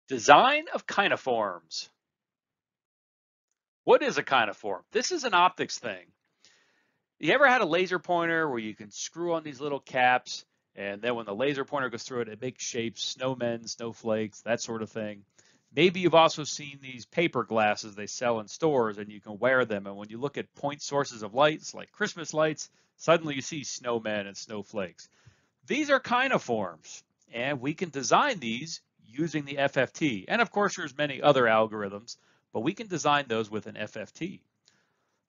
Design of kinoforms. What is a kinoform? This is an optics thing. You ever had a laser pointer where you can screw on these little caps, and then when the laser pointer goes through it, it makes shapes, snowmen, snowflakes, that sort of thing. Maybe you've also seen these paper glasses they sell in stores, and you can wear them. And when you look at point sources of lights, like Christmas lights, suddenly you see snowmen and snowflakes. These are kinoforms, and we can design these using the FFT. And of course, there's many other algorithms, but we can design those with an FFT.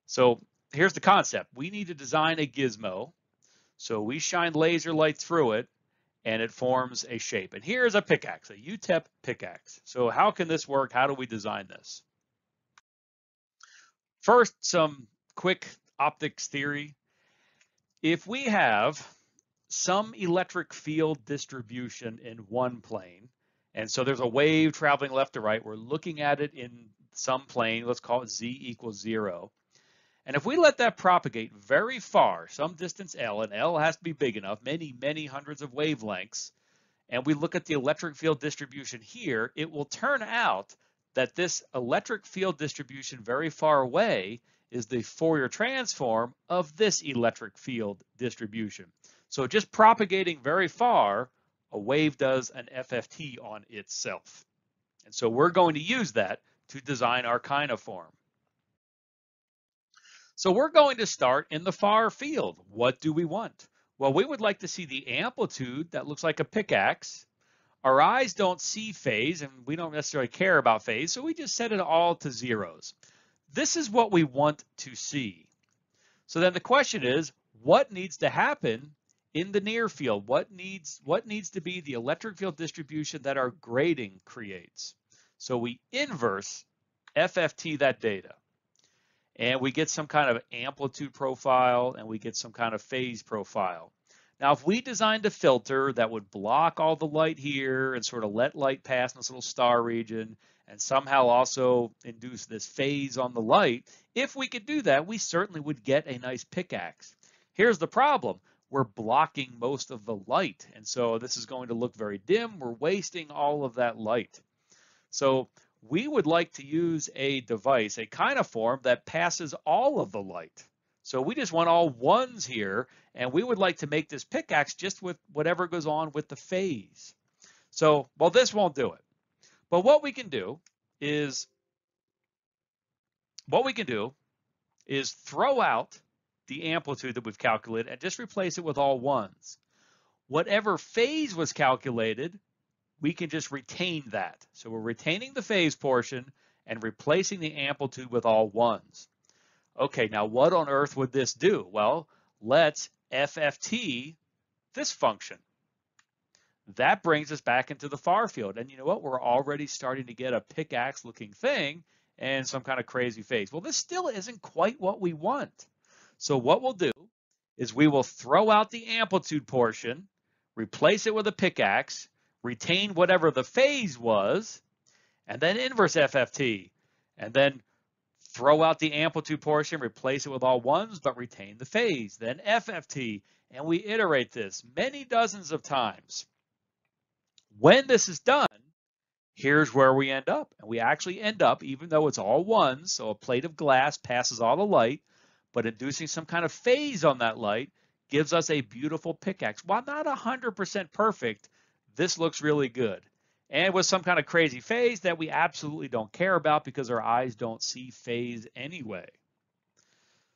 So here's the concept. We need to design a gizmo. So we shine laser light through it, and it forms a shape. And here's a pickaxe, a UTEP pickaxe. So how can this work? How do we design this? First, some quick optics theory. If we have some electric field distribution in one plane, and so there's a wave traveling left to right, we're looking at it in some plane, let's call it z equals 0. And if we let that propagate very far, some distance L, and L has to be big enough, many, many hundreds of wavelengths, and we look at the electric field distribution here, it will turn out that this electric field distribution very far away is the Fourier transform of this electric field distribution. So just propagating very far, a wave does an FFT on itself. And so we're going to use that to design our kinoform. So we're going to start in the far field. What do we want? Well, we would like to see the amplitude that looks like a pickaxe. Our eyes don't see phase, and we don't necessarily care about phase, so we just set it all to zeros. This is what we want to see. So then the question is, what needs to happen in the near field? What needs to be the electric field distribution that our grating creates? So we inverse FFT that data, and we get some kind of amplitude profile, and we get some kind of phase profile. Now, if we designed a filter that would block all the light here and sort of let light pass in this little star region, and somehow also induce this phase on the light, if we could do that, we certainly would get a nice pickaxe. Here's the problem. We're blocking most of the light, and so this is going to look very dim. We're wasting all of that light. So we would like to use a device, a kinoform that passes all of the light. So we just want all ones here, and we would like to make this pickaxe just with whatever goes on with the phase. So, well, this won't do it. But what we can do is throw out the amplitude that we've calculated and just replace it with all ones. Whatever phase was calculated, we can just retain that. So we're retaining the phase portion and replacing the amplitude with all ones. Okay, now what on earth would this do? Well, let's FFT this function. That brings us back into the far field. And you know what? We're already starting to get a pickaxe looking thing and some kind of crazy phase. Well, this still isn't quite what we want. So what we'll do is we will throw out the amplitude portion, replace it with a pickaxe, retain whatever the phase was, and then inverse FFT, and then throw out the amplitude portion, replace it with all ones, but retain the phase, then FFT, and we iterate this many dozens of times. When this is done, here's where we end up. And we actually end up, even though it's all ones, so a plate of glass passes all the light, but inducing some kind of phase on that light gives us a beautiful pickaxe. While not 100% perfect, this looks really good. And with some kind of crazy phase that we absolutely don't care about because our eyes don't see phase anyway.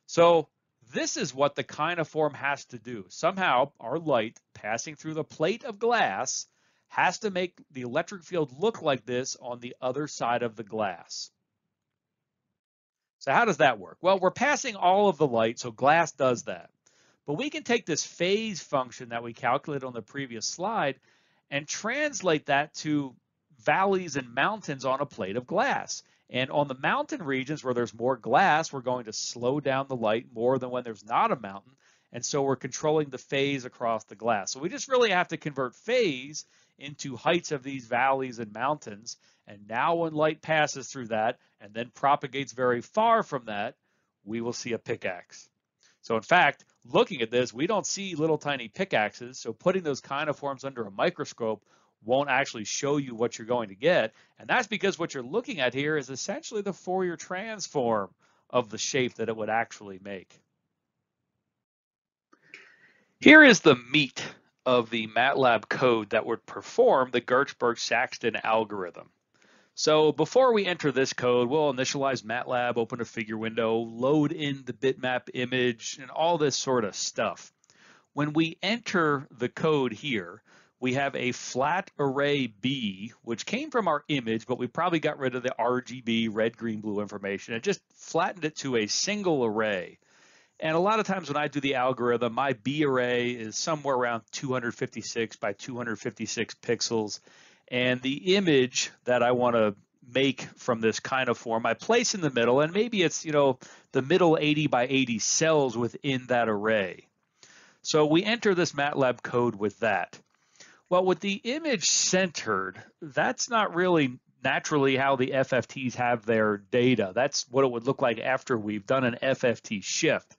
So this is what the kinoform has to do. Somehow our light passing through the plate of glass has to make the electric field look like this on the other side of the glass. So how does that work? Well, we're passing all of the light, so glass does that. But we can take this phase function that we calculated on the previous slide and translate that to valleys and mountains on a plate of glass. And on the mountain regions where there's more glass, we're going to slow down the light more than when there's not a mountain. And so we're controlling the phase across the glass. So we just really have to convert phase into heights of these valleys and mountains. And now when light passes through that and then propagates very far from that, we will see a pickaxe. So in fact, looking at this, we don't see little tiny pickaxes. So putting those kinoforms under a microscope won't actually show you what you're going to get. And that's because what you're looking at here is essentially the Fourier transform of the shape that it would actually make. Here is the meat of the Matlab code that would perform the Gertzberg-Saxton algorithm. So before we enter this code, we'll initialize Matlab, open a figure window, load in the bitmap image, and all this sort of stuff. When we enter the code here, we have a flat array B, which came from our image, but we probably got rid of the RGB, red, green, blue information, and just flattened it to a single array. And a lot of times when I do the algorithm, my B array is somewhere around 256 by 256 pixels. And the image that I want to make from this Kinoform, I place in the middle, and maybe it's, the middle 80 by 80 cells within that array. So we enter this Matlab code with that. Well, with the image centered, that's not really naturally how the FFTs have their data. That's what it would look like after we've done an FFT shift.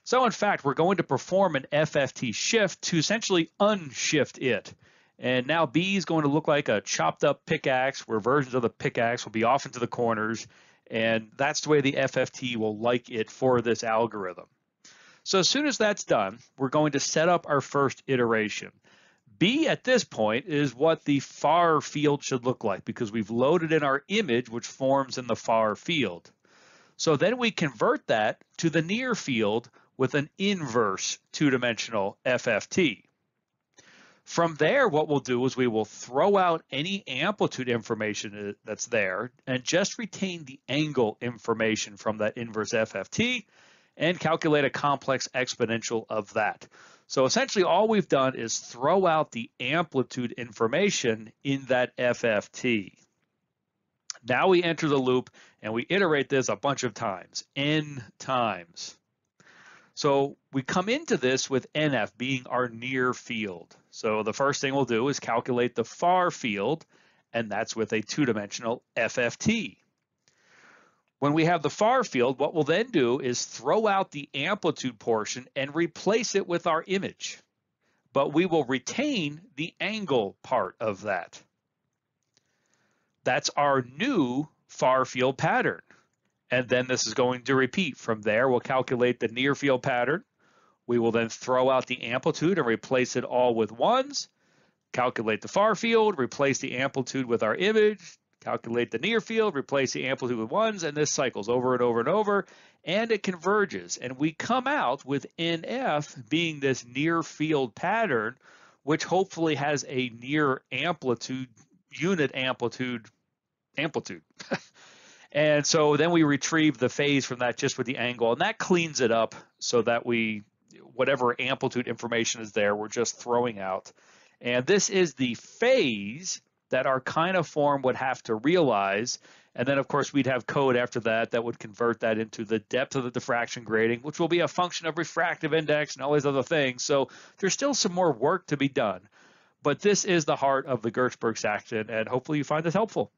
So in fact, we're going to perform an FFT shift to essentially unshift it. And now B is going to look like a chopped up pickaxe where versions of the pickaxe will be off into the corners. And that's the way the FFT will like it for this algorithm. So as soon as that's done, we're going to set up our first iteration. B at this point is what the far field should look like because we've loaded in our image, which forms in the far field. So then we convert that to the near field with an inverse two-dimensional FFT. From there, what we'll do is we will throw out any amplitude information that's there and just retain the angle information from that inverse FFT and calculate a complex exponential of that. So essentially all we've done is throw out the amplitude information in that FFT. Now we enter the loop and we iterate this a bunch of times, n times. So we come into this with NF being our near field. So the first thing we'll do is calculate the far field, and that's with a two-dimensional FFT. When we have the far field, what we'll then do is throw out the amplitude portion and replace it with our image. But we will retain the angle part of that. That's our new far field pattern. And then this is going to repeat. From there, we'll calculate the near field pattern. We will then throw out the amplitude and replace it all with ones. Calculate the far field, replace the amplitude with our image. Calculate the near field, replace the amplitude with ones, and this cycles over and over and over, and it converges. And we come out with NF being this near field pattern, which hopefully has a near amplitude, unit amplitude. And so then we retrieve the phase from that just with the angle, and that cleans it up so that whatever amplitude information is there, we're just throwing out. And this is the phase that our Kinoform would have to realize. And then of course we'd have code after that that would convert that into the depth of the diffraction grating, which will be a function of refractive index and all these other things. So there's still some more work to be done. But this is the heart of the Gertzberg-Saxton, and hopefully you find this helpful.